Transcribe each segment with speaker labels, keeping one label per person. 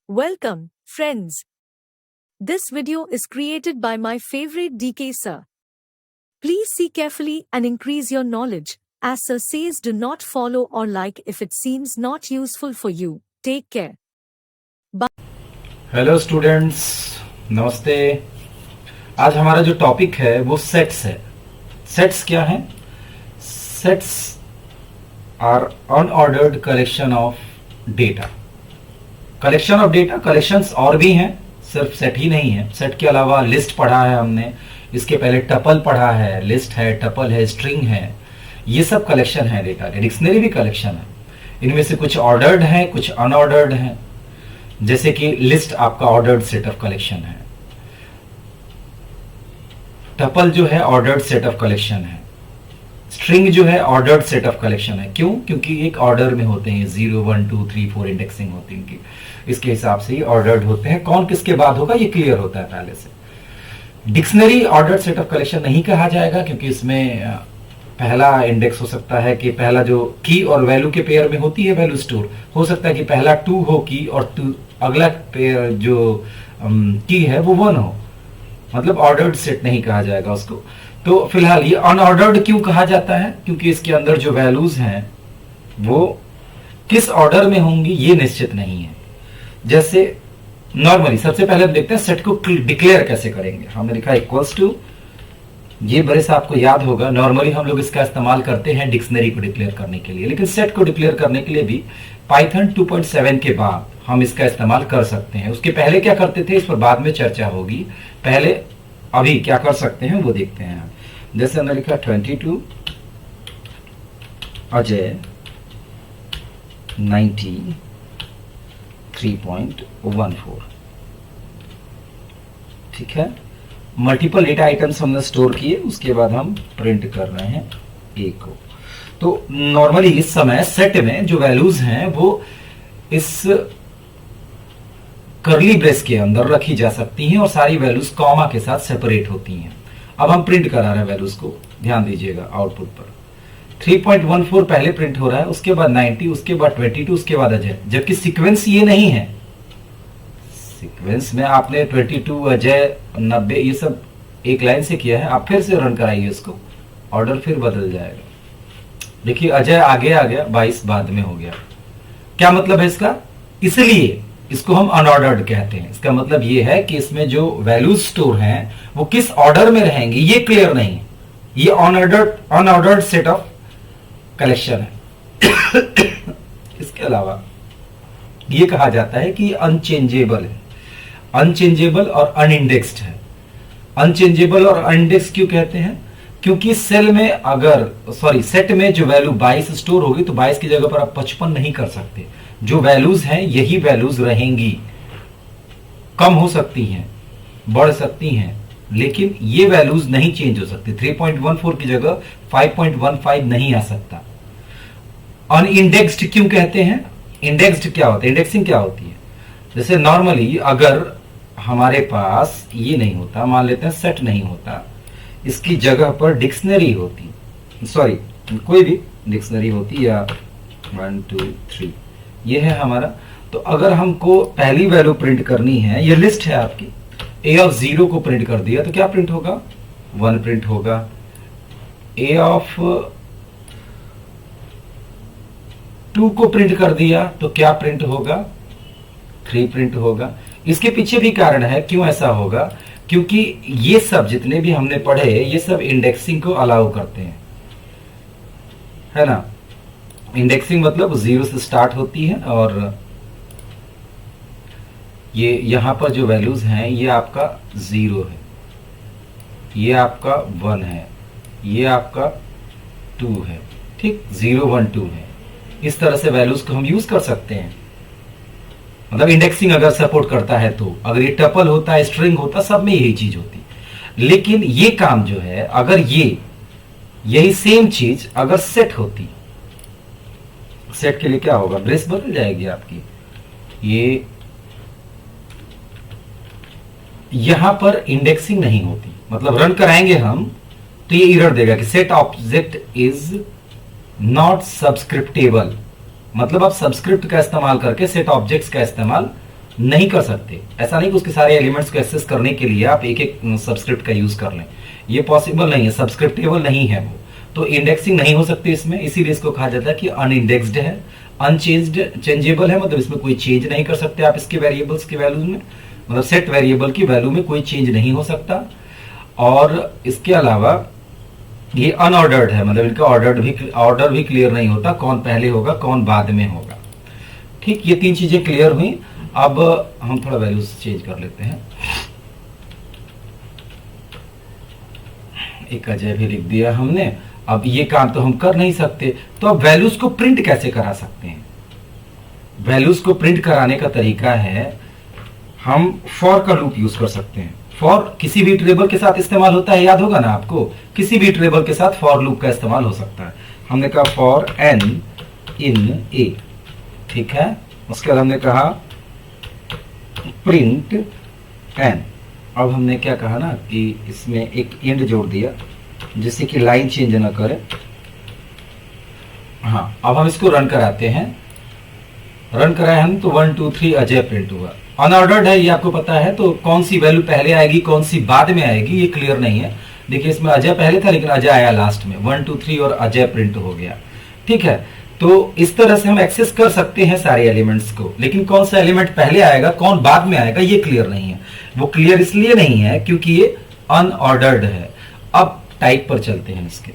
Speaker 1: Welcome, friends. This video is created by my favorite DK sir. Please see carefully and increase your knowledge, as sir says do not follow or like if it seems not useful for you. Take care.
Speaker 2: Hello students, नमस्ते। आज हमारा जो topic है वो sets है। Sets क्या है? Sets are unordered collection of data. Collection of data, collections और भी हैं, सिर्फ सेट ही नहीं है। सेट के अलावा लिस्ट पढ़ा है हमने, इसके पहले टपल पढ़ा है, लिस्ट है, टपल है, स्ट्रिंग है। ये सब कलेक्शन है डेटा के। डिक्शनरी भी कलेक्शन है। इनमें से कुछ ऑर्डर्ड है, कुछ अनऑर्डर्ड है। जैसे कि लिस्ट आपका ऑर्डर्ड सेट ऑफ कलेक्शन है, टपल जो है ऑर्डर्ड सेट ऑफ कलेक्शन है, स्ट्रिंग जो है ऑर्डर्ड सेट ऑफ कलेक्शन है। क्यों? क्योंकि एक ऑर्डर में होते हैं, 0 1 2 3 4 इंडेक्सिंग होती है इनकी, इसके हिसाब से ये ऑर्डर्ड होते हैं। कौन किसके बाद होगा ये क्लियर होता है पहले से। Dictionary ordered set of collection नहीं कहा जाएगा, क्योंकि इसमें पहला इंडेक्स हो सकता है कि पहला जो की और वैल्यू के पेयर में होती है वैल्यू स्टोर, हो सकता है कि पहला 2 हो की और अगला पेयर जो की है वो 1 हो। मतलब ऑर्डर्ड सेट नहीं कहा जाएगा उसको। तो फिलहाल ये अनऑर्डर्ड क्यों कहा जाता है? क्योंकि इसके अंदर जो वैल्यूज हैं वो किस ऑर्डर में होंगी ये निश्चित नहीं है। जैसे नॉर्मली सबसे पहले हम देखते हैं सेट को डिक्लेयर कैसे करेंगे। हमने लिखा इक्वल्स टू, ये बड़े से आपको याद होगा। नॉर्मली हम लोग इसका इस्तेमाल करते हैं डिक्शनरी को डिक्लेयर करने के लिए, लेकिन सेट को डिक्लेयर करने के लिए भी पाइथन 2.7 के बाद हम इसका इस्तेमाल कर सकते हैं। उसके पहले क्या करते थे इस पर बाद में चर्चा होगी। पहले अभी क्या कर सकते हैं वो देखते हैं। जैसे हमने लिखा 22 अजय 93.14, ठीक है। मल्टीपल डेटा आइटम्स हमने स्टोर किए, उसके बाद हम प्रिंट कर रहे हैं ए को। तो नॉर्मली इस समय सेट में जो वैल्यूज हैं वो इस करली ब्रेस के अंदर रखी जा सकती हैं और सारी वैल्यूज कॉमा के साथ सेपरेट होती हैं। अब हम प्रिंट करा रहे हैं वैल्यूज को, ध्यान दीजिएगा आउटपुट पर। 3.14 पहले प्रिंट हो रहा है, उसके बाद 90, उसके बाद 22, उसके बाद अजय। जबकि सीक्वेंस ये नहीं है। सीक्वेंस में आपने 22 अजय 90 ये सब एक लाइन से किया है। आप फिर से रन कराइए इसको, ऑर्डर फिर बदल जाएगा। देखिए अजय आगे आ गया, 22 बाद में हो गया। क्या मतलब है इसका? इसलिए इसको हम अनऑर्डर्ड कहते हैं। इसका मतलब ये है कि इसमें जो वैल्यूज स्टोर हैं वो किस ऑर्डर में रहेंगी ये क्लियर नहीं है। ये अनऑर्डर्ड सेट ऑफ कलेक्शन है। इसके अलावा ये कहा जाता है कि अनचेंजेबल है। अनचेंजेबल और अनइंडेक्स्ड है। अनचेंजेबल और अनइंडेक्स क्यों कहते हैं? क्योंकि सेल में सेट में जो वैल्यू 22 स्टोर होगी तो 22 की जगह पर आप 55 नहीं कर सकते। जो वैल्यूज हैं यही वैल्यूज रहेंगी। कम हो सकती हैं, बढ़ सकती हैं, लेकिन ये वैल्यूज नहीं चेंज हो सकती। 3.14 की जगह 5.15 नहीं आ सकता। अनइंडेक्स्ड क्यों कहते हैं? इंडेक्स्ड क्या होता है? इंडेक्सिंग क्या होती है? जैसे नॉर्मली अगर हमारे पास ये नहीं होता, मान लेते हैं सेट नहीं होता, इसकी जगह पर डिक्शनरी होती, कोई भी डिक्शनरी होती, या 1 2 3 ये है हमारा। तो अगर हमको पहली वैल्यू प्रिंट करनी है, ये लिस्ट है आपकी, ए ऑफ 0 को प्रिंट कर दिया तो क्या प्रिंट होगा? 1 प्रिंट होगा। ए ऑफ 2 को प्रिंट कर दिया तो क्या प्रिंट होगा? 3 प्रिंट होगा। इसके पीछे भी कारण है क्यों ऐसा होगा, क्योंकि ये सब जितने भी हमने पढ़े ये सब इंडेक्सिंग को अलाउ करते हैं, है ना। इंडेक्सिंग मतलब 0 से स्टार्ट होती है और ये यहां पर जो वैल्यूज हैं ये आपका 0 है, ये आपका 1 है, ये आपका 2 है, ठीक। 0 1 2 है। इस तरह से वैल्यूज को हम यूज कर सकते हैं। मतलब इंडेक्सिंग अगर सपोर्ट करता है तो, अगर ये टपल होता है, स्ट्रिंग होता, सब में यही चीज होती। लेकिन ये काम जो है, अगर यही सेम चीज अगर सेट होती, सेट के लिए क्या होगा? ब्रेस बदल जाएगी आपकी। ये यहां पर इंडेक्सिंग नहीं होती, मतलब रन कराएंगे हम तो ये एरर देगा कि सेट ऑब्जेक्ट इज नॉट सब्सक्रिप्टेबल। मतलब आप सब्सक्रिप्ट का इस्तेमाल करके सेट ऑब्जेक्ट्स का इस्तेमाल नहीं कर सकते। ऐसा नहीं कि उसके सारे एलिमेंट्स को एक्सेस करने के लिए आप एक एक सबस्क्रिप्ट का यूज कर लें, ये पॉसिबल नहीं है, सब्सक्रिप्टेबल नहीं है वो, तो इंडेक्सिंग नहीं हो सकती इसमें, इसीलिए इसको कहा जाता है कि अनइंडेक्स्ड है, अनचेंज्ड चेंजेबल है, मतलब इसमें कोई चेंज नहीं कर सकते आप इसके वेरिएबल्स के वैल्यूज में, मतलब सेट वेरिएबल की वैल्यू में कोई चेंज नहीं हो सकता। और इसके अलावा ये अनऑर्डर्ड है, मतलब इनका ऑर्डर भी क्लियर नहीं होता, कौन पहले होगा कौन बाद में होगा। ठीक, ये तीन चीजें क्लियर हुई। अब हम थोड़ा वैल्यूज चेंज कर लेते हैं। एक अजय भी लिख दिया हमने। अब ये काम तो हम कर नहीं सकते, तो अब वैल्यूज को प्रिंट कैसे करा सकते हैं? वैल्यूज को प्रिंट कराने का तरीका है, हम फॉर का लूप यूज कर सकते हैं। फॉर किसी भी इटरेबल के साथ इस्तेमाल होता है, याद होगा ना आपको, किसी भी इटरेबल के साथ फॉर लूप का इस्तेमाल हो सकता है। हमने कहा फॉर एन इन ए, ठीक है। उसके बाद हमने कहा प्रिंट एन। अब हमने क्या कहा ना कि इसमें एक एंड जोड़ दिया जिससे कि लाइन चेंज ना करे। हाँ, अब हम इसको रन कराते हैं। रन कराए हम तो 1 2 3 अजय प्रिंट हुआ। अनऑर्डर्ड है, ये आपको पता है, तो कौन सी वैल्यू पहले आएगी कौन सी बाद में आएगी ये क्लियर नहीं है। देखिए इसमें अजय पहले था लेकिन अजय आया लास्ट में, 1 2 3 और अजय प्रिंट हो गया। ठीक है, तो इस तरह से हम एक्सेस कर सकते हैं सारे एलिमेंट्स को, लेकिन कौन सा एलिमेंट पहले आएगा कौन बाद में आएगा ये क्लियर नहीं है। वो क्लियर इसलिए नहीं है क्योंकि ये अनऑर्डर्ड है। अब टाइप पर चलते हैं इसके।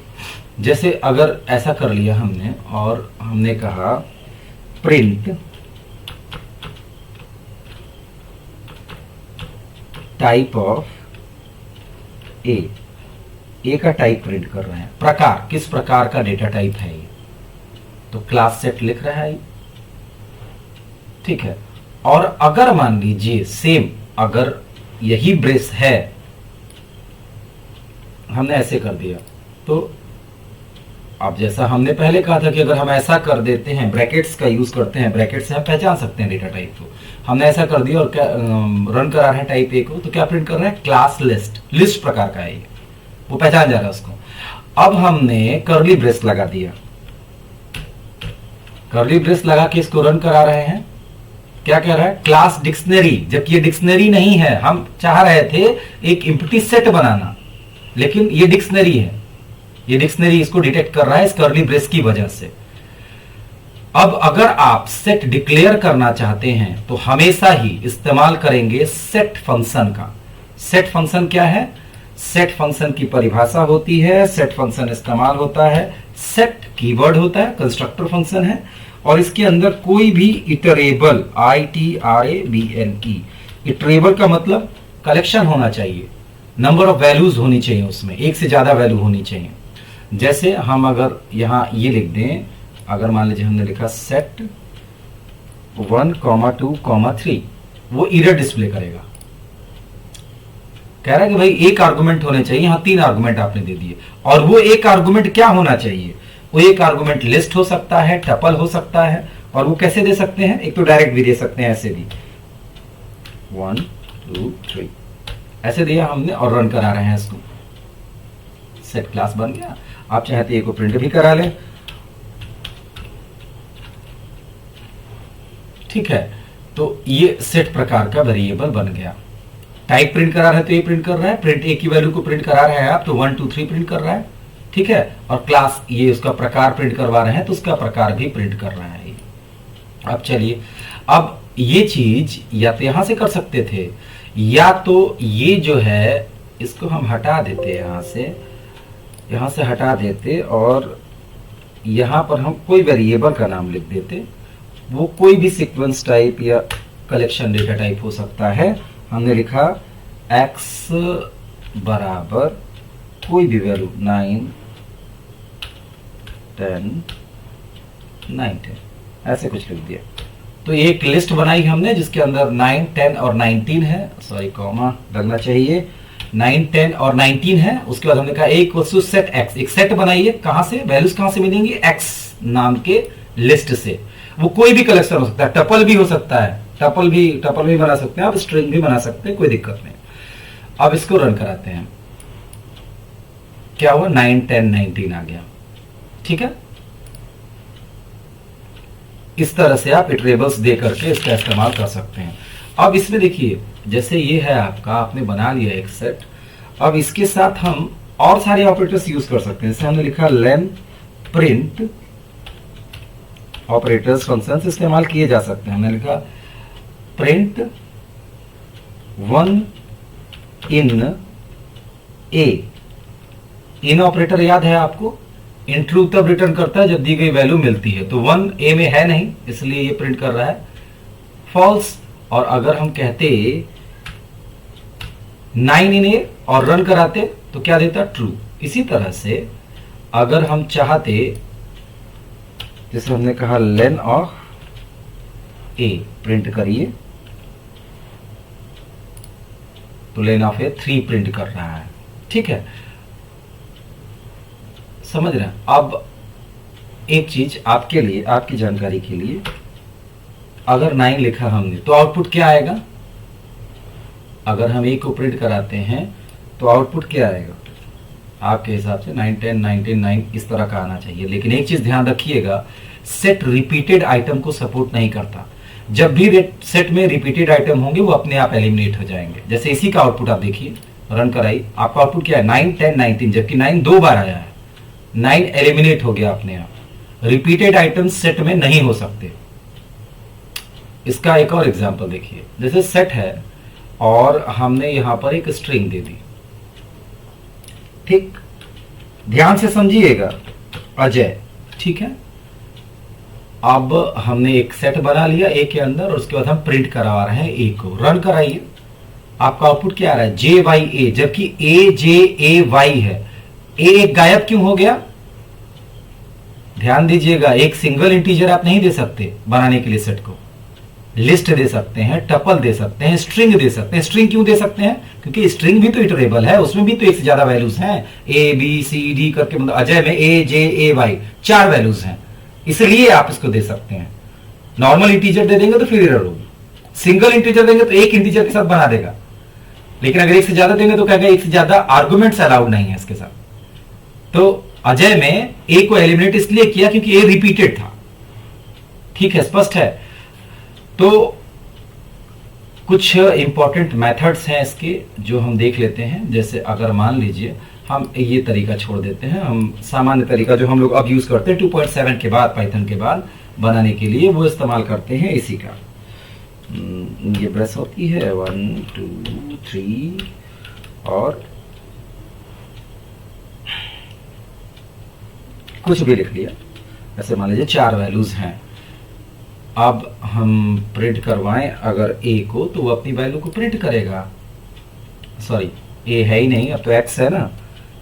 Speaker 2: जैसे अगर ऐसा कर लिया हमने और हमने कहा प्रिंट टाइप ऑफ ए का टाइप प्रिंट कर रहे हैं, प्रकार किस प्रकार का डेटा टाइप है ये, तो क्लास सेट लिख रहा है, ठीक है। और अगर मान लीजिए सेम अगर यही ब्रेस है, हमने ऐसे कर दिया, तो अब जैसा हमने पहले कहा था कि अगर हम ऐसा कर देते हैं, ब्रैकेट्स का यूज करते हैं, ब्रैकेट से हम पहचान सकते हैं डेटा टाइप को, हमने ऐसा कर दिया और क्या रन करा रहे हैं टाइप ए को, तो क्या प्रिंट कर रहे हैं, क्लास लिस्ट प्रकार का है ये, वो पहचान जा रहा है उसको। अब हमने कर्ली ब्रेस लगा दिया, कर्ली ब्रेस लगा के इसको रन करा रहे हैं, क्या कह रहा है, क्लास डिक्शनरी, जबकि ये डिक्शनरी नहीं है, हम चाह रहे थे एक एम्प्टी सेट बनाना, लेकिन ये डिक्शनरी है, ये डिक्शनरी इसको डिटेक्ट कर रहा है इस कर्ली ब्रेस की वजह से। अब अगर आप सेट डिक्लेयर करना चाहते हैं तो हमेशा ही इस्तेमाल करेंगे सेट फंक्शन का। सेट फंक्शन क्या है, सेट फंक्शन की परिभाषा होती है, सेट फंक्शन इस्तेमाल होता है, सेट कीवर्ड होता है, कंस्ट्रक्टर फंक्शन है, और इसके अंदर कोई भी इटरेबल, ITRABLE, इटरेबल का मतलब कलेक्शन होना चाहिए, नंबर ऑफ वैल्यूज होनी चाहिए, उसमें एक से ज्यादा वैल्यू होनी चाहिए। जैसे हम अगर यहां ये लिख दें, अगर मान लीजिए हमने लिखा सेट 1, 2, 3, वो एरर डिस्प्ले करेगा, कह रहा है कि भाई एक आर्गुमेंट होने चाहिए, यहां 3 आर्गुमेंट आपने दे दिए, और वो एक आर्गुमेंट क्या होना चाहिए, वो एक आर्गुमेंट लिस्ट हो सकता है, टपल हो सकता है, और वो कैसे दे सकते हैं, एक तो डायरेक्ट भी दे सकते हैं, ऐसे भी 1 2 3 ऐसे दिया हमने और रन करा रहे हैं इसको, सेट क्लास बन गया। आप चाहते हैं को प्रिंट भी करा लें, ठीक है। तो ये सेट प्रकार का वेरिएबल बन गया। टाइप प्रिंट करा रहे हैं तो ये प्रिंट कर रहा है, प्रिंट ए की वैल्यू को प्रिंट करा रहे हैं आप तो 1 2 3 प्रिंट कर रहा है, ठीक है। और क्लास ये उसका प्रकार प्रिंट करवा रहे हैं तो उसका प्रकार भी प्रिंट कर रहा है। अब चलिए, अब ये चीज या तो यहां से कर सकते थे, या तो ये जो है इसको हम हटा देते, यहां से हटा देते और यहां पर हम कोई वेरिएबल का नाम लिख देते, वो कोई भी सीक्वेंस टाइप या कलेक्शन डेटा टाइप हो सकता है। हमने लिखा x बराबर कोई भी वैल्यू 9 10 19 ऐसे कुछ लिख दिया। तो ये एक लिस्ट बनाई हमने जिसके अंदर 9 10 और 19 है, सॉरी कॉमा लगना चाहिए, 9 10 और 19 है। उसके बाद हमने कहा एक सेट x, एक सेट बनाइए, कहां से, वैल्यूज कहां से मिलेंगी, x नाम के लिस्ट से। वो कोई भी कलेक्शन हो सकता है, टपल भी हो सकता है, टपल भी बना सकते हैं आप, स्ट्रिंग भी बना सकते हैं, कोई दिक्कत नहीं। अब इसको रन कराते हैं, क्या हुआ, 9 10 19 आ गया, ठीक है। इस तरह से आप इटरेबल्स दे करके इसका इस्तेमाल कर सकते हैं। अब इसमें देखिए, जैसे ये है आपका, आपने बना लिया एक सेट। अब इसके साथ हम और सारे ऑपरेटर्स यूज कर सकते हैं। जैसे हमने लिखा लेन प्रिंट ऑपरेटर्स फंक्शंस इस्तेमाल किए जा सकते हैं। हमने लिखा प्रिंट 1 इन ए। इन ऑपरेटर याद है आपको, इन ट्रू तब रिटर्न करता है जब दी गई वैल्यू मिलती है। तो 1 ए में है नहीं, इसलिए ये प्रिंट कर रहा है फॉल्स। और अगर हम कहते 9 इन ए और रन कराते तो क्या देता, ट्रू। इसी तरह से अगर हम चाहते, जैसे हमने कहा लेन ऑफ ए प्रिंट करिए, तो लेन ऑफ ए 3 प्रिंट कर रहा है। ठीक है, समझ रहे हैं। अब एक चीज आपके लिए, आपकी जानकारी के लिए, अगर 9 लिखा हमने तो आउटपुट क्या आएगा? अगर हम ए को प्रिंट कराते हैं तो आउटपुट क्या आएगा आपके हिसाब से? 9 10 19 9 इस तरह का आना चाहिए। लेकिन एक चीज ध्यान रखिएगा, सेट रिपीटेड आइटम को सपोर्ट नहीं करता। जब भी सेट में रिपीटेड आइटम होंगे वो अपने आप एलिमिनेट हो जाएंगे। जैसे इसी का आउटपुट आप देखिए, रन कराइए, आपका आउटपुट क्या है? 9 10 19, जबकि 9 2 बार आया है। 9 एलिमिनेट हो गया अपने आप। रिपीटेड आइटम सेट में नहीं हो सकते। इसका एक और एग्जांपल देखिए, जैसे सेट है और हमने यहां पर एक स्ट्रिंग दे दी। ठीक, ध्यान से समझिएगा, अजय। ठीक है, अब हमने एक सेट बना लिया ए के अंदर और उसके बाद हम प्रिंट करवा रहे हैं ए को। रन कराइए, आपका आउटपुट क्या आ रहा है? जे वाई ए, जबकि ए जे ए वाई है। ए गायब क्यों हो गया? ध्यान दीजिएगा, एक सिंगल इंटीजर आप नहीं दे सकते बनाने के लिए सेट को। लिस्ट दे सकते हैं, टपल दे सकते हैं, स्ट्रिंग दे सकते हैं। स्ट्रिंग क्यों दे सकते हैं? क्योंकि स्ट्रिंग भी तो इटरेबल है, उसमें भी तो एक से ज्यादा वैल्यूज हैं। ए बी सी डी करके, मतलब अजय में ए जे ए वाई 4 वैल्यूज हैं, इसलिए आप इसको दे सकते हैं। नॉर्मल इंटीजर दे देंगे तो फिर एरर होगी। सिंगल इंटीजर देंगे तो एक इंटीजर के साथ बना देगा, लेकिन अगर एक से ज्यादा देंगे तो कहेगा एक से ज्यादा आर्गुमेंट्स अलाउड नहीं है इसके साथ। तो अजय में ए को एलिमिनेट इसलिए किया क्योंकि ए रिपीटेड था। ठीक है, स्पष्ट है। तो कुछ इंपॉर्टेंट मेथड्स हैं इसके जो हम देख लेते हैं। जैसे अगर मान लीजिए हम ये तरीका छोड़ देते हैं, हम सामान्य तरीका जो हम लोग अब यूज करते हैं 2.7 के बाद, पाइथन के बाद बनाने के लिए, वो इस्तेमाल करते हैं इसी का। ये ब्रश होती है 1 2 3 और कुछ भी लिख लिया। ऐसे मान लीजिए 4 वैल्यूज हैं। अब हम प्रिंट करवाएं अगर ए को, तो वो अपनी वैल्यू को प्रिंट करेगा। सॉरी, ए है ही नहीं, अब तो एक्स है ना,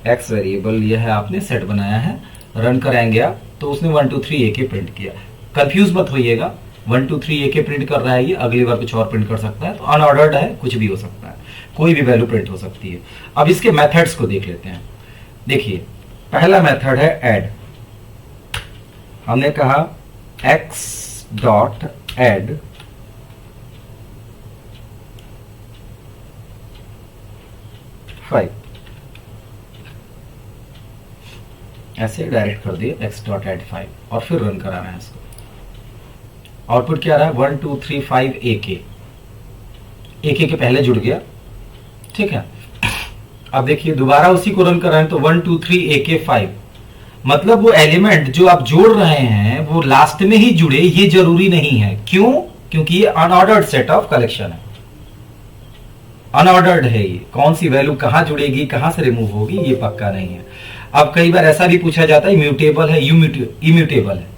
Speaker 2: एक्स वेरिएबल ये है, आपने सेट बनाया है। रन कराएंगे आप तो उसने 1 2 3 ए के प्रिंट किया। कंफ्यूज मत होइएगा, 1 2 3 ए के प्रिंट कर रहा है ये, अगली बार कुछ और प्रिंट कर सकता है। तो अनऑर्डर्ड है, कुछ भी हो सकता है, कोई भी वैल्यू प्रिंट हो सकती है। अब इसके मेथड्स को देख लेते हैं। देखिए, पहला मेथड है ऐड। हमने कहा x डॉट एड फाइव, ऐसे डायरेक्ट कर दिए x डॉट एड 5 और फिर रन कराना है इसको। आउटपुट क्या आ रहा है? 1 2 3 5 AK के पहले जुड़ गया। ठीक है, अब देखिए दोबारा उसी को रन कर रहे हैं तो 1 2 3 AK 5, मतलब वो एलिमेंट जो आप जोड़ रहे हैं वो लास्ट में ही जुड़े, ये जरूरी नहीं है। क्यों? क्योंकि ये अनऑर्डर्ड सेट ऑफ कलेक्शन है, अनऑर्डर्ड है। ये कौन सी वैल्यू कहां जुड़ेगी, कहां से रिमूव होगी, ये पक्का नहीं है। अब कई बार ऐसा भी पूछा जाता है म्यूटेबल है, इम्यूटेबल है।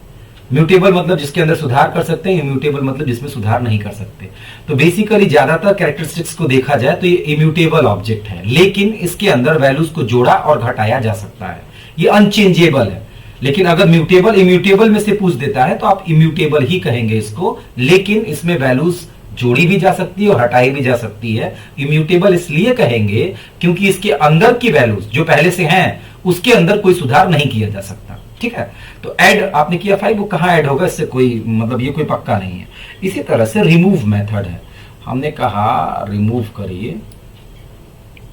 Speaker 2: म्यूटेबल मतलब जिसके अंदर सुधार कर सकते हैं, इम्यूटेबल मतलब जिसमें सुधार नहीं कर सकते। तो बेसिकली ज्यादातर कैरेक्टरिस्टिक्स को देखा जाए तो ये इम्यूटेबल ऑब्जेक्ट है, लेकिन इसके अंदर वैल्यूज को जोड़ा और घटाया जा सकता है। ये अनचेंजेबल है। लेकिन अगर म्यूटेबल इम्यूटेबल में से पूछ देता है तो आप इम्यूटेबल ही कहेंगे इसको, लेकिन इसमें वैल्यूज जोड़ी भी जा सकती है और हटाई भी जा सकती है। इम्यूटेबल इसलिए कहेंगे क्योंकि इसके अंदर की वैल्यूज जो पहले से हैं उसके अंदर कोई सुधार नहीं किया जा सकता। ठीक है, तो ऐड आपने किया 5, वो कहां ऐड होगा इससे कोई मतलब ये कोई पक्का नहीं है। इसी तरह से रिमूव मेथड है। हमने कहा रिमूव करिए,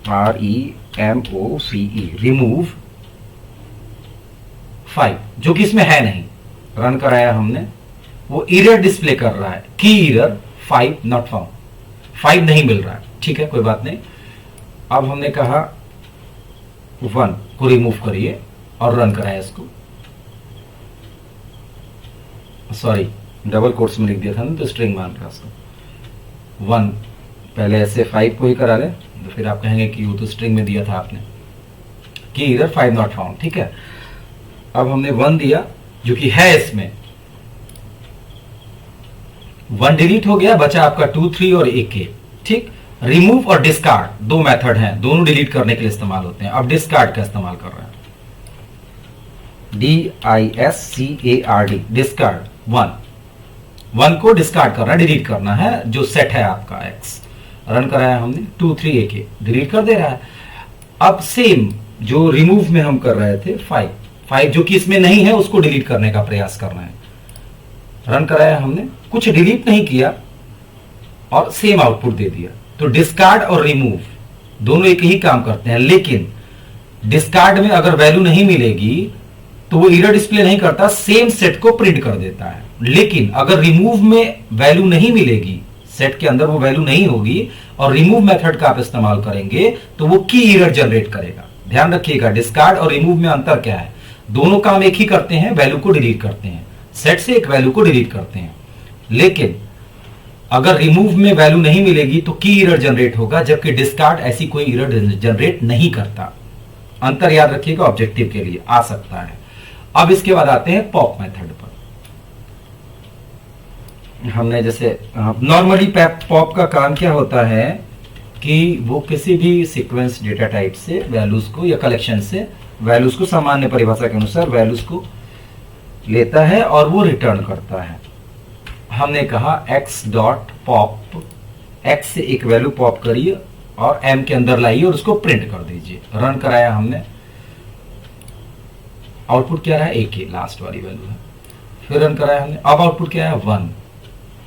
Speaker 2: REMOVE, रिमूव 5, जो कि इसमें है नहीं। रन कराया हमने, वो एरर डिस्प्ले कर रहा है, की एरर 5 नॉट फाउंड। 5 नहीं मिल रहा है, ठीक है कोई बात नहीं। अब हमने कहा 1 को रिमूव करिए और रन कराया इसको, सॉरी डबल कोट्स में लिख दिया था ना तो स्ट्रिंग मान रहा उसको 1, पहले ऐसे 5 को ही करा ले तो फिर आप कहेंगे कि वो तो स्ट्रिंग में दिया था आपने कि इधर 5 नॉट फाउंड, ठीक है। अब हमने 1 दिया जो कि है इसमें, 1 डिलीट हो गया, बचा आपका 2, 3 और AK, ठीक। रिमूव और डिस्कार्ड 2 मेथड हैं, दोनों डिलीट करने के लिए इस्तेमाल होते हैं। अब डिस्कार्ड का इस्तेमाल कर रहे हैं, DISCARD, डिस्कार्ड 1 को डिस्कार्ड करना, डिलीट करना है जो सेट है आपका X। रन कराया हमने, 2, 3 AK डिलीट कर दे रहा है। अब सेम जो रिमूव में हम कर रहे थे 5 जो कि इसमें नहीं है उसको डिलीट करने का प्रयास करना है। रन कराया हमने, कुछ डिलीट नहीं किया और सेम आउटपुट दे दिया। तो डिस्कार्ड और रिमूव दोनों एक ही काम करते हैं, लेकिन डिस्कार्ड में अगर वैल्यू नहीं मिलेगी तो वो एरर डिस्प्ले नहीं करता, सेम सेट को प्रिंट कर देता है। लेकिन अगर रिमूव में वैल्यू नहीं मिलेगी, सेट के अंदर वो वैल्यू नहीं होगी और रिमूव मेथड का आप इस्तेमाल करेंगे तो वो की एरर जनरेट करेगा। ध्यान रखिएगा, डिस्कार्ड और रिमूव में अंतर क्या है, दोनों काम एक ही करते हैं, वैल्यू को डिलीट करते हैं, सेट से एक वैल्यू को डिलीट करते हैं। लेकिन अगर रिमूव में वैल्यू नहीं मिलेगी तो की एरर जनरेट होगा, जबकि डिस्कार्ड ऐसी कोई एरर जनरेट नहीं करता। अंतर याद रखिएगा, ऑब्जेक्टिव के लिए आ सकता है। अब इसके बाद आते हैं पॉप मेथड पर। हमने जैसे नॉर्मली पॉप का काम क्या होता है कि वो किसी भी सीक्वेंस डेटा टाइप से वैल्यूज को या कलेक्शन से वैल्यूज को सामान्य परिभाषा के अनुसार वैल्यूज को लेता है और वो रिटर्न करता है। हमने कहा x डॉट पॉप, x से एक वैल्यू पॉप करिए और m के अंदर लाइए और उसको प्रिंट कर दीजिए। रन कराया हमने, आउटपुट क्या रहा है, AK, लास्ट वाली वैल्यू है। फिर रन कराया हमने, अब आउटपुट क्या है, 1।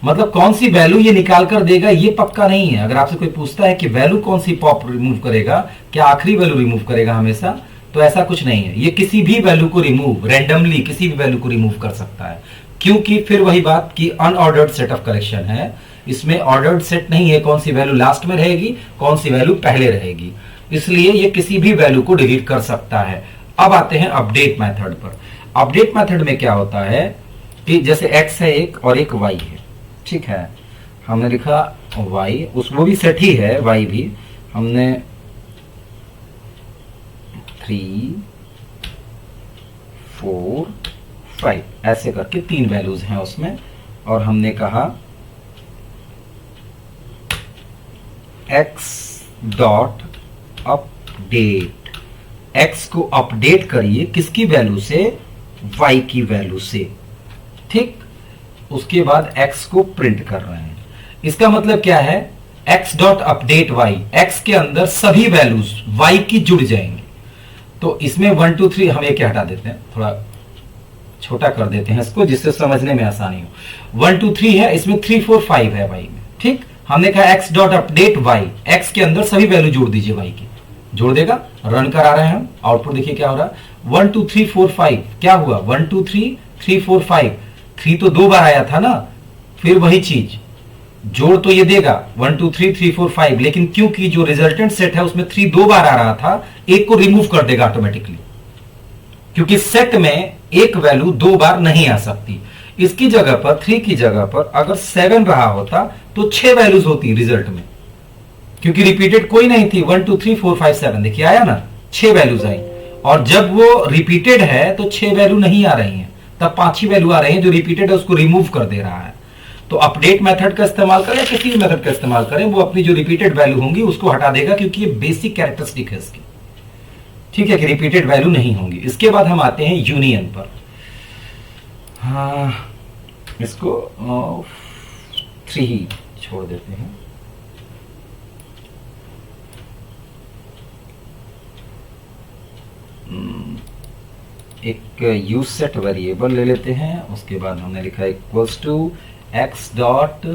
Speaker 2: मतलब कौन सी वैल्यू ये निकाल कर देगा ये पक्का नहीं है। अगर आपसे कोई पूछता है कि वैल्यू कौन सी पॉप रिमूव करेगा, क्या आखिरी वैल्यू रिमूव करेगा हमेशा, तो ऐसा कुछ नहीं है। ये किसी भी वैल्यू को रिमूव, रैंडमली किसी भी वैल्यू को रिमूव कर सकता है, क्योंकि फिर वही बात कि अनऑर्डर्ड सेट ऑफ कलेक्शन है, इसमें ऑर्डर्ड सेट नहीं है कौन सी वैल्यू लास्ट में रहेगी कौन सी वैल्यू पहले रहेगी, इसलिए ये किसी भी वैल्यू को डिलीट कर सकता है। अब आते हैं अपडेट मेथड पर। अपडेट मेथड में क्या होता है कि जैसे x है एक और एक y है, ठीक है। हमने लिखा y, वो भी सेट ही है, y भी हमने 3, 4, 5 ऐसे करके 3 वैल्यूज हैं उसमें, और हमने कहा x डॉट अपडेट, x को अपडेट करिए किसकी वैल्यू से, y की वैल्यू से, ठीक। उसके बाद x को प्रिंट कर रहे हैं। इसका मतलब क्या है, x dot update y, x के अंदर सभी वैल्यूज y की जुड़ जाएंगी। तो इसमें 1, 2, 3 हम ये क्या हटा देते हैं, थोड़ा छोटा कर देते हैं इसको जिससे समझने में आसानी हो। 1, 2, 3 है, इसमें 3, 4, 5 है y में, ठीक। हमने कहा x dot update y, x के अंदर सभी वैल्यू जोड़ दीजिए y की, जोड़ देगा। रन करा रहे हैं हम, आउटपुट देखिए क्या हो रहा है, 1, 2, 3, 4, 5 क्या हुआ, 1, 2, 3, 3, 4, 5, 3 तो 2 बार आया था ना, फिर वही चीज जोड़ तो ये देगा 1, 2, 3, 3, 4, 5, लेकिन क्योंकि जो रिजल्टेंट सेट है उसमें 3 2 बार आ रहा था, एक को रिमूव कर देगा ऑटोमेटिकली, क्योंकि सेट में एक वैल्यू 2 बार नहीं आ सकती। इसकी जगह पर 3 की जगह पर अगर 7 रहा होता तो 6 वैल्यूज होती रिजल्ट में, क्योंकि रिपीटेड कोई नहीं थी। 1, 2, 3, 4, 5, 7 देखिए आया ना, 6 वैल्यूज आई, और जब वो रिपीटेड है तो 6 वैल्यू नहीं आ रही हैं, तब 5 ही वैल्यू आ रही है, जो रिपीटेड है उसको रिमूव कर दे रहा है। तो अपडेट मेथड का इस्तेमाल करें, किसी भी मेथड का इस्तेमाल करें, वो अपनी जो रिपीटेड वैल्यू होंगी उसको हटा देगा, क्योंकि ये बेसिक कैरेक्टरिस्टिक है इसकी, ठीक है, कि रिपीटेड वैल्यू नहीं होंगी। इसके बाद हम आते हैं यूनियन पर। हाँ, इसको 3 ही छोड़ देते हैं। एक यूज सेट वेरिएबल ले लेते हैं, उसके बाद हमने लिखा equals to X dot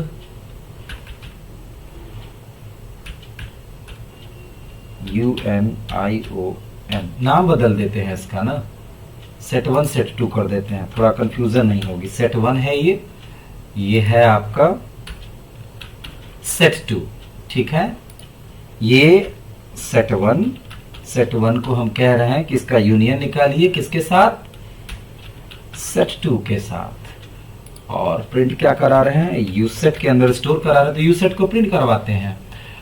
Speaker 2: UNION, नाम बदल देते हैं इसका ना, सेट 1 सेट 2 कर देते हैं, थोड़ा कंफ्यूजन नहीं होगी। सेट 1 है ये है आपका सेट 2, ठीक है। ये सेट वन को हम कह रहे हैं कि इसका यूनियन निकालिए किसके साथ, सेट टू के साथ। और प्रिंट क्या करा रहे हैं, यू सेट के अंदर स्टोर करा रहे हैं, तो यू सेट को प्रिंट करवाते हैं।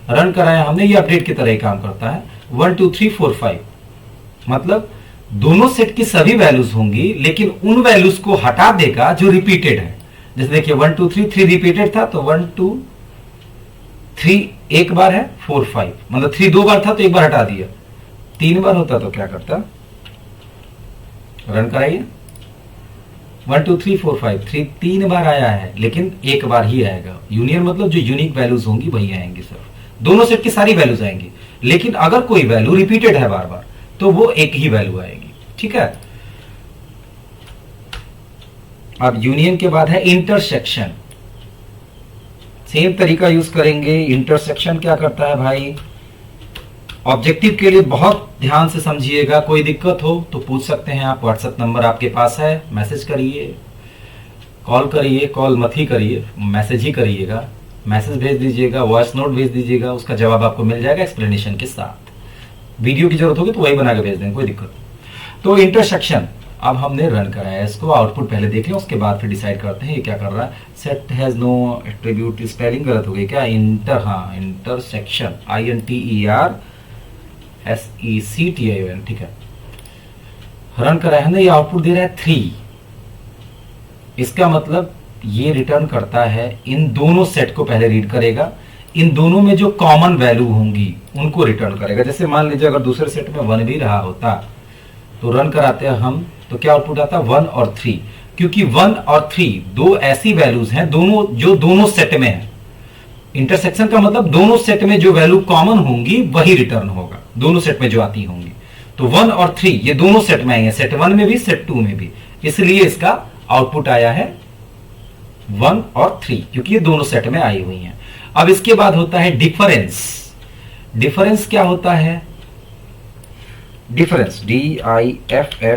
Speaker 2: रन कराया हमने, ये अपडेट की तरह ही काम करता है। 1 2 3 4 5 मतलब दोनों सेट की सभी वैल्यूज होंगी, लेकिन उन वैल्यूज को हटा देगा जो रिपीटेड है। जैसे देखिए 1 2 3 3 रिपीटेड था, तो 1 2 3 एक बार है, 4 5 मतलब 3 दो बार था तो एक बार हटा दिया। 3 बार होता तो क्या करता, रन कराइए। 1 2 3 4 5 3 3 बार आया है, लेकिन एक बार ही आएगा। यूनियन मतलब जो यूनिक वैल्यूज होंगी वही आएंगी सर, दोनों सेट की सारी वैल्यूज आएंगी। लेकिन अगर कोई वैल्यू रिपीटेड है बार बार तो वो एक ही वैल्यू आएगी, ठीक है। अब यूनियन के बाद है इंटरसेक्शन। सेम तरीका यूज करेंगे। इंटरसेक्शन क्या करता है भाई, ऑब्जेक्टिव के लिए बहुत ध्यान से समझिएगा। कोई दिक्कत हो तो पूछ सकते हैं आप, व्हाट्सएप नंबर आपके पास है, मैसेज करिए, कॉल करिए, कॉल मत ही करिए, मैसेज ही करिएगा। मैसेज भेज दीजिएगा, वॉइस नोट भेज दीजिएगा, उसका जवाब आपको मिल जाएगा एक्सप्लेनेशन के साथ। वीडियो की जरूरत होगी तो वही बना के भेज देंगे, कोई दिक्कत नहीं। तो इंटरसेक्शन अब हमने रन कराया इसको, आउटपुट पहले देख लें, उसके बाद फिर डिसाइड करते हैं ये क्या कर रहा है। Set has no attribute, spelling गलत हो गई क्या, इंटरसेक्शन INTERSECTION, ठीक है। रन कराया हमने, ये आउटपुट दे रहा है 3। इसका मतलब ये रिटर्न करता है, इन दोनों सेट को पहले रीड करेगा, इन दोनों में जो कॉमन वैल्यू होंगी उनको रिटर्न करेगा। जैसे मान लीजिए अगर दूसरे सेट में 1 भी रहा होता तो रन कराते हैं हम, तो क्या आउटपुट आता 1 और 3, क्योंकि 1 और 3 दो ऐसी वैल्यूज हैं दोनों जो दोनों सेट में है। इंटरसेक्शन का मतलब दोनों सेट में जो वैल्यू कॉमन होंगी वही रिटर्न होगा, दोनों सेट में जो आती होंगी। तो 1 और 3 ये दोनों सेट में आई है, सेट 1 में भी सेट 2 में भी, इसलिए इसका आउटपुट आया है 1 और 3, क्योंकि ये दोनों सेट में आई हुई हैं। अब इसके बाद होता है डिफरेंस। डिफरेंस क्या होता है, डिफरेंस DIFFERENCE,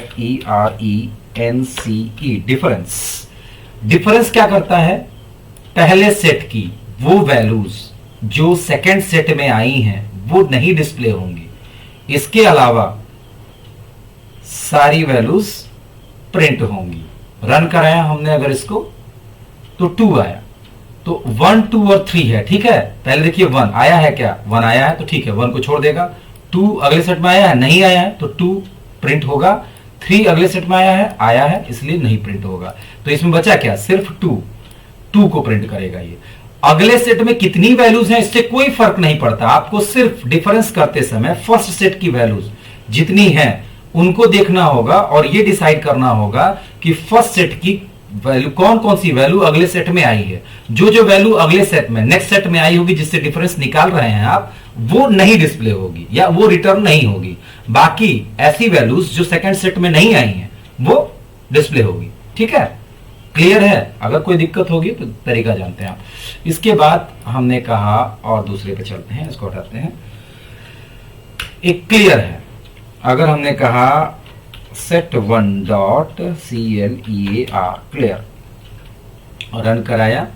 Speaker 2: डिफरेंस। डिफरेंस क्या करता है, पहले सेट की वो वैल्यूज जो सेकंड सेट में आई हैं वो नहीं डिस्प्ले होंगी, इसके अलावा सारी वैल्यूज प्रिंट होंगी। रन कराया हमने अगर इसको तो 2 आया, तो 1 2 और 3 है, ठीक है। पहले देखिए 1 आया है क्या, 1 आया है तो ठीक है, 1 को छोड़ देगा। 2 अगले सेट में आया है, नहीं आया है तो 2 प्रिंट होगा। 3 अगले सेट में आया है इसलिए नहीं प्रिंट होगा। तो इसमें बचा क्या, सिर्फ 2 को प्रिंट करेगा। ये अगले सेट में कितनी वैल्यूज हैं इससे कोई फर्क नहीं पड़ता, आपको सिर्फ डिफरेंस करते समय फर्स्ट सेट की वैल्यूज जितनी हैं उनको देखना होगा और ये डिसाइड करना होगा कि फर्स्ट सेट की वैल्यू कौन सी वैल्यू अगले सेट में आई है। जो वैल्यू अगले सेट में नेक्स्ट सेट में आई होगी जिससे डिफरेंस निकाल रहे हैं आप, वो नहीं डिस्प्ले होगी या वो रिटर्न नहीं होगी। बाकी ऐसी वैल्यूज जो सेकंड सेट में नहीं आई हैं वो डिस्प्ले होगी, ठीक है। क्लियर है, अगर कोई दिक्कत होगी तो तरीका जानते हैं आप। इसके बाद हमने कहा, और दूसरे पे चलते हैं, इसको हटाते हैं। एक क्लियर है, अगर हमने कहा set1.clear क्लियर और रन कराया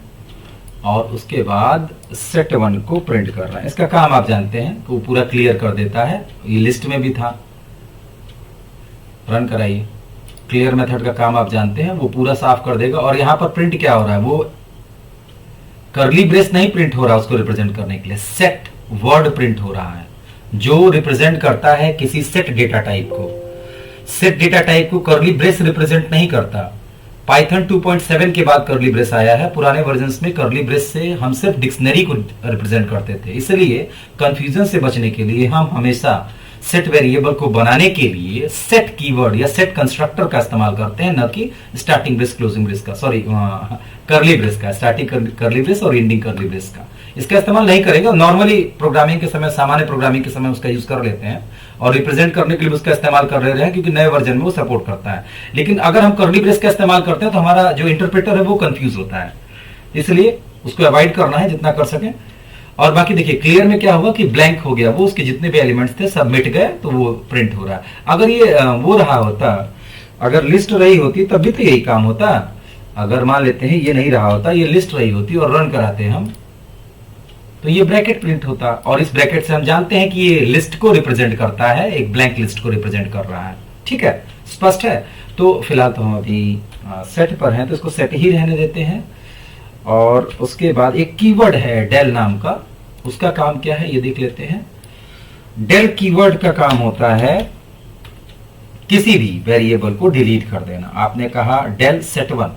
Speaker 2: और उसके बाद set1 को प्रिंट कर रहा है, इसका काम आप जानते हैं, वो पूरा क्लियर कर देता है। ये लिस्ट में भी था, रन कराइए। क्लियर मेथड का काम आप जानते हैं, वो पूरा साफ कर देगा। और यहां पर प्रिंट क्या हो रहा है, वो कर्ली ब्रेस नहीं प्रिंट हो रहा उसको रिप्रेजेंट करने के लिए, सेट वर्ड प्रिंट हो रहा है जो रिप्रेजेंट करता है किसी सेट डेटा टाइप को। सेट डेटा टाइप को कर्ली ब्रेस रिप्रेजेंट नहीं करता। पाइथन 2.7 के बाद कर्ली ब्रेस आया है, पुराने वर्जन्स में कर्ली ब्रेस से हम सिर्फ डिक्शनरी को रिप्रेजेंट करते थे। इसलिए कंफ्यूजन से बचने के लिए हम हमेशा सेट वेरिएबल को बनाने के लिए सेट कीवर्ड या सेट कंस्ट्रक्टर का इस्तेमाल करते हैं, न कि स्टार्टिंग ब्रेस क्लोजिंग ब्रेस का, सॉरी कर्ली ब्रेस का, स्टार्टिंग कर्ली ब्रेस और एंडिंग कर्ली ब्रेस का इसका इस्तेमाल नहीं करेंगे। नॉर्मली प्रोग्रामिंग के समय, सामान्य प्रोग्रामिंग के समय उसका यूज कर लेते हैं और रिप्रेजेंट करने के लिए उसका इस्तेमाल कर रहे हैं क्योंकि नए वर्जन में वो सपोर्ट करता है। लेकिन अगर हम कर्ली ब्रेस का इस्तेमाल करते हैं तो हमारा जो इंटरप्रेटर है वो कंफ्यूज होता है, इसलिए उसको अवॉइड करना है जितना कर सके। और बाकी देखिए क्लियर में क्या हुआ कि ब्लैंक हो गया, वो उसके जितने भी एलिमेंट्स थे सब मिट गए, तो वो प्रिंट हो रहा है। अगर ये वो रहा होता, अगर लिस्ट रही होती तब भी तो यही काम होता। अगर मान लेते हैं ये नहीं रहा होता, ये लिस्ट रही होती और रन कराते हम तो ये ब्रैकेट प्रिंट होता, और इस ब्रैकेट से हम जानते हैं कि ये लिस्ट को रिप्रेजेंट करता है, एक ब्लैंक लिस्ट को रिप्रेजेंट कर रहा है। ठीक है, स्पष्ट है। तो फिलहाल तो हम अभी सेट पर हैं, तो इसको सेट ही रहने देते हैं। और उसके बाद एक कीवर्ड है डेल नाम का, उसका काम क्या है ये देख लेते हैं। डेल कीवर्ड का काम होता है किसी भी वेरिएबल को डिलीट कर देना। आपने कहा डेल set1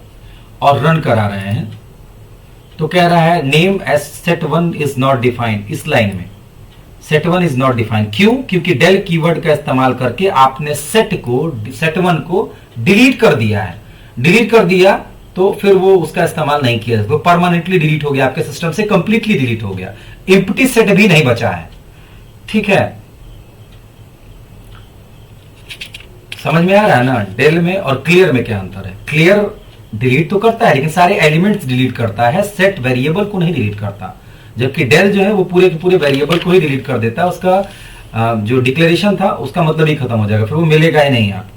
Speaker 2: और रन करा रहे हैं, तो कह रहा है name as set1 is not defined. इस लाइन में set1 इज नॉट डिफाइंड, क्यों? क्योंकि डेल कीवर्ड का इस्तेमाल करके आपने set1 को डिलीट कर दिया है। डिलीट कर दिया तो फिर वो उसका इस्तेमाल नहीं किया, वो परमानेंटली डिलीट हो गया, आपके सिस्टम से कंप्लीटली डिलीट हो गया, एम्प्टी सेट भी नहीं बचा है। ठीक है, समझ में आ रहा है ना डेल में और क्लियर में क्या अंतर है? क्लियर डिलीट तो करता है लेकिन सारे एलिमेंट्स डिलीट करता है, सेट वेरिएबल को नहीं डिलीट करता। जबकि डेल जो है वो पूरे के पूरे वेरिएबल को ही डिलीट कर देता है, उसका जो डिक्लेरेशन था उसका मतलब ही खत्म हो जाएगा, फिर वो मिलेगा ही नहीं आपको।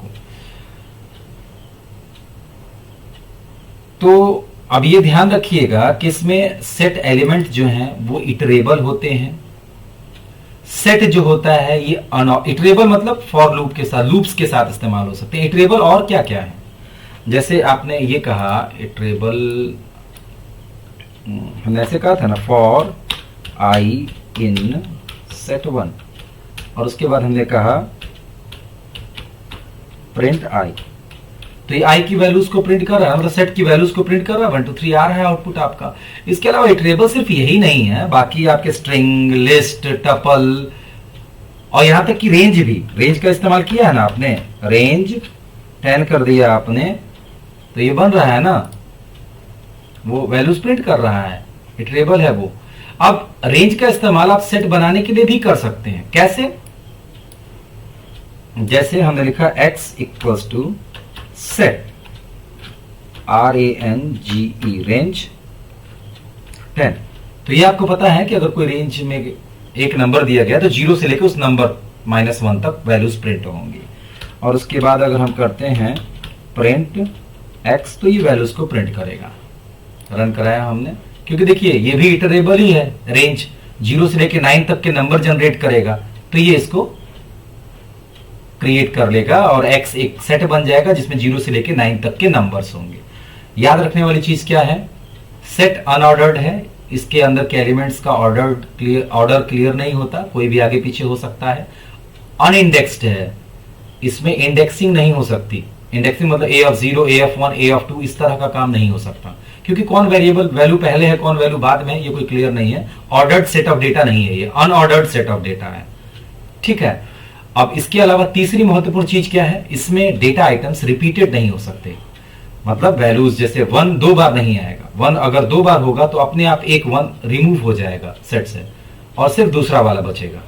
Speaker 2: तो अब ये ध्यान रखिएगा कि इसमें सेट एलिमेंट जो हैं वो इटरेबल होते हैं। सेट जो होता है ये इटरेबल मतलब फॉर लूप के साथ, लूप्स के साथ इस्तेमाल हो सकते हैं। इटरेबल और क्या क्या है, जैसे आपने ये कहा इटरेबल, हमने ऐसे कहा था ना फॉर आई इन set1, और उसके बाद हमने कहा प्रिंट आई, तो ये आई की वैल्यूज को प्रिंट कर रहा है, मतलब सेट की वैल्यूज को प्रिंट कर रहा है, 1 2 3 आ रहा है आउटपुट आपका। इसके अलावा इटरेबल सिर्फ यही नहीं है, बाकी आपके स्ट्रिंग, लिस्ट, टपल और यहां तक कि रेंज भी, रेंज का इस्तेमाल किया है ना आपने, रेंज 10 कर दिया आपने, तो ये बन रहा है ना, वो वैल्यूज प्रिंट कर रहा है, इटरेबल है वो। अब रेंज का इस्तेमाल आप सेट बनाने के लिए भी कर सकते हैं, कैसे? जैसे हमने लिखा x equals to set RANGE range 10, तो ये आपको पता है कि अगर कोई रेंज में एक नंबर दिया गया तो 0 से लेकर उस नंबर -1 तक वैल्यूज प्रिंट होंगी। और उसके बाद अगर हम करते हैं प्रिंट x, तो ये वैल्यूज को प्रिंट करेगा। रन कराया हमने, क्योंकि देखिए ये भी इटरेबल ही है, रेंज 0 से लेकर 9 तक के नंबर जनरेट करेगा, तो ये इसको क्रिएट कर लेगा और x एक सेट बन जाएगा जिसमें 0 से लेकर 9 तक के नंबर्स होंगे। याद रखने वाली चीज क्या है, सेट अनऑर्डर्ड है, इसके अंदर के एलिमेंट्स का ऑर्डर क्लियर नहीं होता, कोई भी आगे पीछे हो सकता है। अनइंडेक्स्ड है, इसमें इंडेक्सिंग नहीं हो सकती। इंडेक्सिंग मतलब a of 0, a of 1, a of 2 इस तरह का काम नहीं हो सकता, क्योंकि कौन वेरिएबल वैल्यू पहले है कौन वैल्यू बाद में, ये कोई क्लियर नहीं है। ऑर्डर्ड सेट ऑफ डेटा नहीं है, ये अनऑर्डर्ड सेट ऑफ डेटा है। ठीक है, अब इसके अलावा तीसरी महत्वपूर्ण चीज क्या है, इसमें डेटा आइटम्स रिपीटेड नहीं हो सकते, मतलब वैल्यूज जैसे 1 2 बार नहीं आएगा। 1 अगर 2 बार होगा तो अपने आप एक 1 रिमूव हो जाएगा सेट से और सिर्फ दूसरा वाला बचेगा।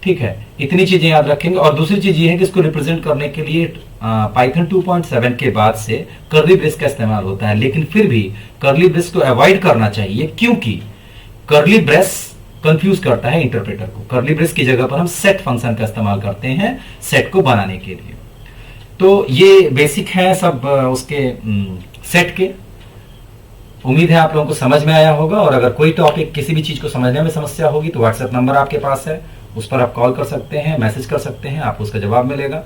Speaker 2: ठीक है, इतनी चीजें याद रखेंगे। और दूसरी चीज ये है कि इसको रिप्रेजेंट करने के लिए पाइथन 2.7 के बाद से कर्ली ब्रेस का इस्तेमाल होता है, लेकिन फिर भी कर्ली ब्रेस को अवॉइड करना चाहिए, क्योंकि कर्ली ब्रेस कंफ्यूज करता है इंटरप्रेटर को। कर्ली ब्रेस की जगह पर हम सेट फंक्शन का इस्तेमाल करते हैं सेट को बनाने के लिए। तो ये बेसिक है सब उसके सेट के। उम्मीद है आप लोगों को समझ में आया होगा, और अगर कोई टॉपिक किसी भी चीज को समझने में समस्या होगी तो व्हाट्सएप नंबर आपके पास है, उस पर आप कॉल कर सकते हैं, मैसेज कर सकते हैं, आपको उसका जवाब मिलेगा।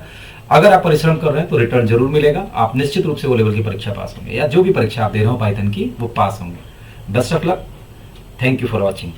Speaker 2: अगर आप परिश्रम कर रहे हैं तो रिटर्न जरूर मिलेगा, आप निश्चित रूप से वो लेवल की परीक्षा पास होंगे, या जो भी परीक्षा आप दे रहे हो पाइथन की वो पास होंगे। Best of luck, thank you for watching.